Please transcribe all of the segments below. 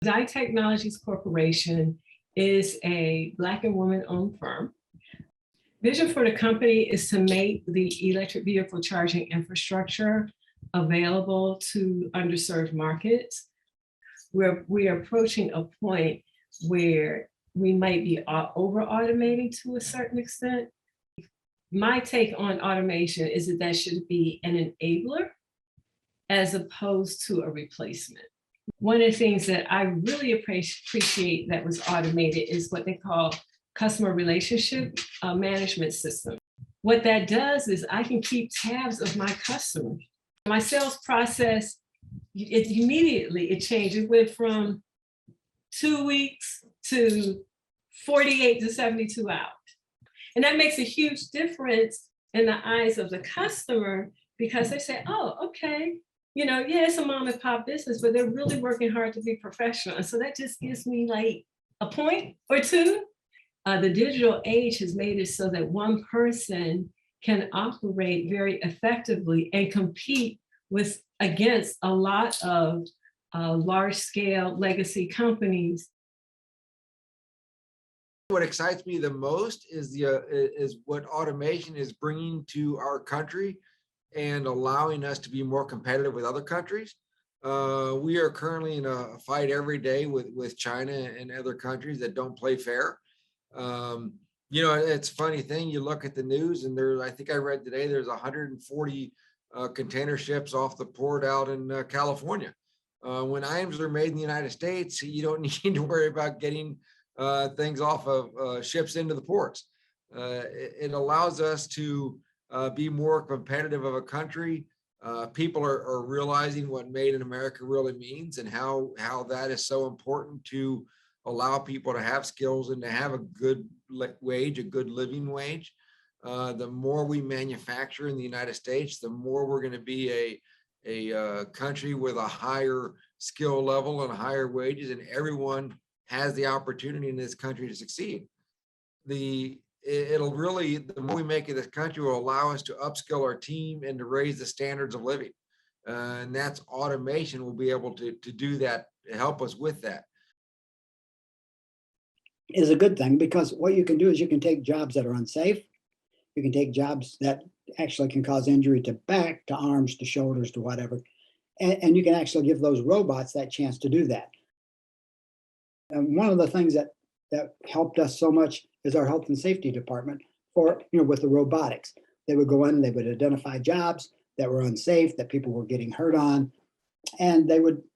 Dye Technologies Corporation is a Black and woman-owned firm. Vision for the company is to make the electric vehicle charging infrastructure available to underserved markets. We are approaching a point where we might be over-automating to a certain extent. My take on automation is that that should be an enabler as opposed to a replacement. One of the things that I really appreciate that was automated is what they call customer relationship management system. What that does is I can keep tabs of my customers. My sales process, it changed. It went from 2 weeks to 48 to 72 hours. And that makes a huge difference in the eyes of the customer because they say, oh, okay, yeah, it's a mom and pop business, but they're really working hard to be professional. And so that just gives me like a point or two. The digital age has made it so that one person can operate very effectively and compete against a lot of large scale legacy companies. What excites me the most is what automation is bringing to our country and allowing us to be more competitive with other countries. We are currently in a fight every day with China and other countries that don't play fair. It's a funny thing. You look at the news and I think I read today, there's 140 container ships off the port out in California. When items are made in the United States, you don't need to worry about getting things off of ships into the ports. It allows us to be more competitive of a country. People are realizing what made in America really means and how that is so important to allow people to have skills and to have a good wage, a good living wage. The more we manufacture in the United States, the more we're going to be a country with a higher skill level and higher wages, and everyone has the opportunity in this country to succeed. The more we make it, this country will allow us to upskill our team and to raise the standards of living. And that's automation will be able to do that, to help us with that. Is a good thing because what you can do is you can take jobs that are unsafe. You can take jobs that actually can cause injury to back, to arms, to shoulders, to whatever. And you can actually give those robots that chance to do that. And one of the things that helped us so much is our health and safety department with the robotics. They would go in, they would identify jobs that were unsafe, that people were getting hurt on. And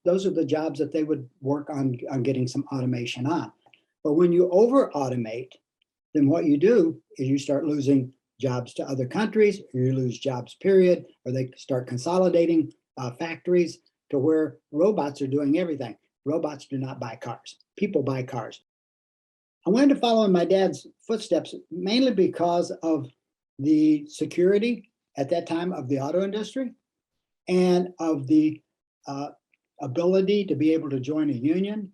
those are the jobs that they would work on getting some automation on. But when you over automate, then what you do is you start losing jobs to other countries, or you lose jobs, period, or they start consolidating factories to where robots are doing everything. Robots do not buy cars. People buy cars. I wanted to follow in my dad's footsteps mainly because of the security at that time of the auto industry and of the ability to be able to join a union.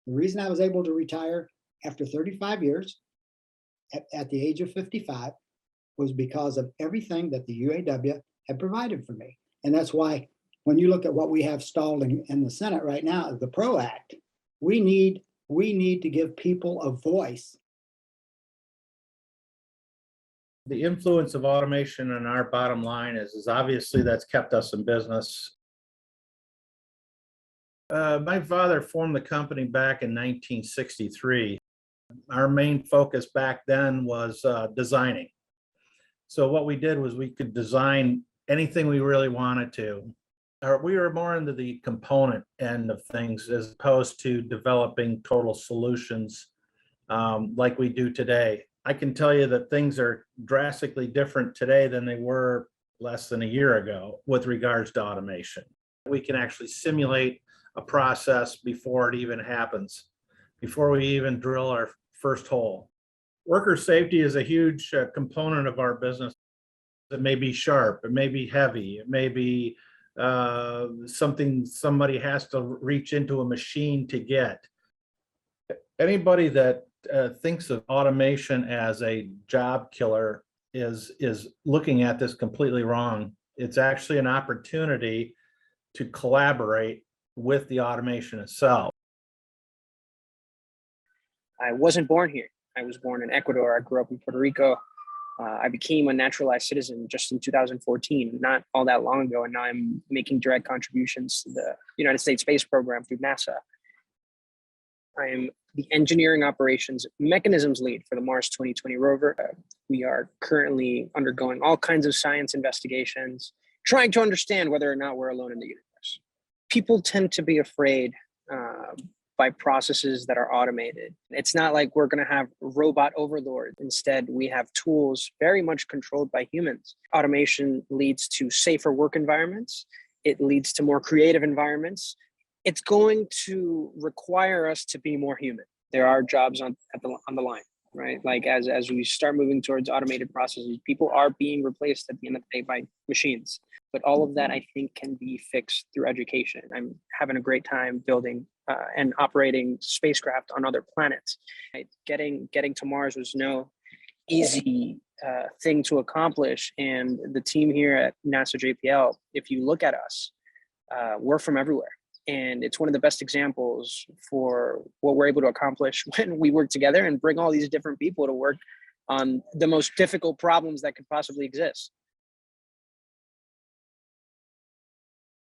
The reason I was able to retire after 35 years at the age of 55 was because of everything that the UAW had provided for me. And that's why when you look at what we have stalled in the Senate right now, the PRO Act, we need to give people a voice. The influence of automation on our bottom line is obviously that's kept us in business. My father formed the company back in 1963. Our main focus back then was designing. So what we did was we could design anything we really wanted to. We were more into the component end of things as opposed to developing total solutions like we do today. I can tell you that things are drastically different today than they were less than a year ago with regards to automation. We can actually simulate a process before it even happens, before we even drill our first hole. Worker safety is a huge component of our business. It may be sharp, it may be heavy, it may be something somebody has to reach into a machine to get. Anybody that thinks of automation as a job killer is looking at this completely wrong. It's actually an opportunity to collaborate with the automation itself. I wasn't born here. I was born in Ecuador. I grew up in Puerto Rico. I became a naturalized citizen just in 2014, not all that long ago. And now I'm making direct contributions to the United States space program through NASA. I am the engineering operations mechanisms lead for the Mars 2020 rover. We are currently undergoing all kinds of science investigations, trying to understand whether or not we're alone in the universe. People tend to be afraid by processes that are automated. It's not like we're going to have robot overlords. Instead, we have tools very much controlled by humans. Automation leads to safer work environments. It leads to more creative environments. It's going to require us to be more human. There are jobs on the line, right? Like as we start moving towards automated processes, people are being replaced at the end of the day by machines. But all of that, I think, can be fixed through education. I'm having a great time building and operating spacecraft on other planets. Right? Getting to Mars was no easy thing to accomplish. And the team here at NASA JPL, if you look at us, we're from everywhere. And it's one of the best examples for what we're able to accomplish when we work together and bring all these different people to work on the most difficult problems that could possibly exist.